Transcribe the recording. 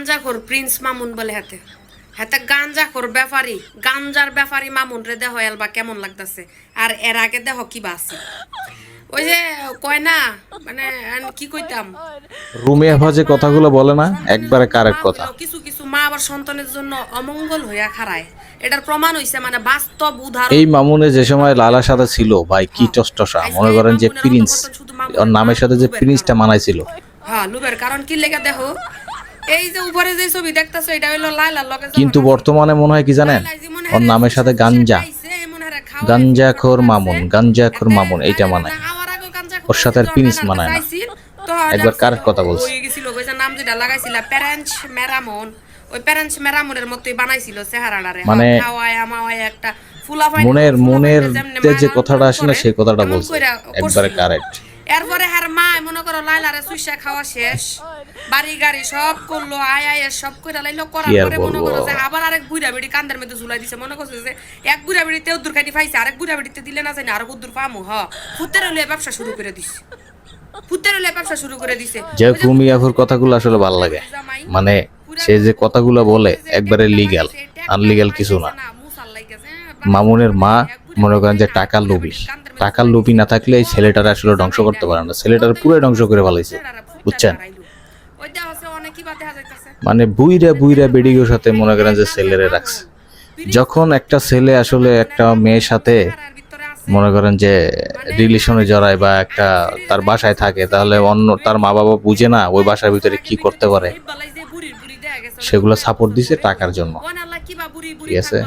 গাঞ্জাখোর Prince Mamun বলে হাতে হাতে গাঞ্জাখোর ব্যাপারী গাঞ্জার ব্যাপারী মামুন রে দেহ এলবা কেমন লাগতাছে আর এর আগে দেহ কি বাসি ওই যে কয় না মানে কি কইতাম রুমিয়া ভাজে কথাগুলো বলে না একবারে কারেক্ট কথা। কিছু কিছু মা আবার সন্তানের জন্য অমঙ্গল হইয়া খাড়ায় এটার প্রমাণ হইছে মানে বাস্তব উদাহরণ। এই মামুনে যে সময় লালার সাথে ছিল ভাই কি টসটসা, মনে করেন যে প্রিন্স ওর নামের সাথে যে প্রিন্সটা মানাইছিল। হ্যাঁ লুবের কারণ কি লেগে দেখো এই যে উপরে যে ছবি দেখতাছো এটা হইলো লাইলার লগে কিন্তু বর্তমানে মনে হয় কি জানেন, ওর নামের সাথে গাঞ্জাখোর মামুন এইটা মানায়, ওর সাথে আর প্রিন্স মানায় না। একবার কারেক্ট কথা বলছি। হয়ে গেছিল ওই যে নাম যেটা লাগাইছিল প্যারেন্টস মেরামন, ওই প্যারেন্টস মেরামনের মতোই বানাইছিল চেহারাটারে মানে খাওয়ায় আমায় একটা ফুলাফাই মনের যে কথাটা আসে না সেই কথাটা বলছে একবারে কারেক্ট। এরপরে হার মা মনে করো লাইলারে সুইসা খাওয়া শেষ, বাড়ি গাড়ি সব করলো, আয় সব কইরা লাইলো করার পরে মনে করো যে আবার আরেক বুড়া বেড়ি কান্দের মধ্যে ঝুলাই দিছে। মনে করছে যে এক বুড়া বেড়িতে উদ্দুর খাইতে পাইছে, আরেক বুড়া বেড়িতে দিলে না জানি আরেক উদ্দুর পামু। ফুতের হলে ব্যবসা শুরু করে দিছে, ফুতের হলে ব্যবসা শুরু করে দিছে। যে রুমিয়াফুর কথাগুলো আসলে ভালো লাগে, মানে সে যে কথাগুলো বলে একবারে লিগ্যাল, আনলিগ্যাল কিছু না। মামুনের মা মনে করেন যে টাকার লোভী না থাকলে এই ছেলেটার আসলে ধ্বংস করতে পারে না, ছেলেটার পুরো ধ্বংস করে ফেলাইছে, বুঝছেন? মানে বুইরা বেডিগোর সাথে মনে করেন যে ছেলেরে রাখছে। যখন একটা ছেলে আসলে একটা মেয়ের সাথে মনে করেন যে রিলেশনে জড়ায় বা একটা তার বাসায় থাকে, তাহলে অন্য তার মা বাবা বুঝে না ওই বাসার ভিতরে কি করতে পারে, সেগুলো সাপোর্ট দিছে টাকার জন্য, ঠিক আছে?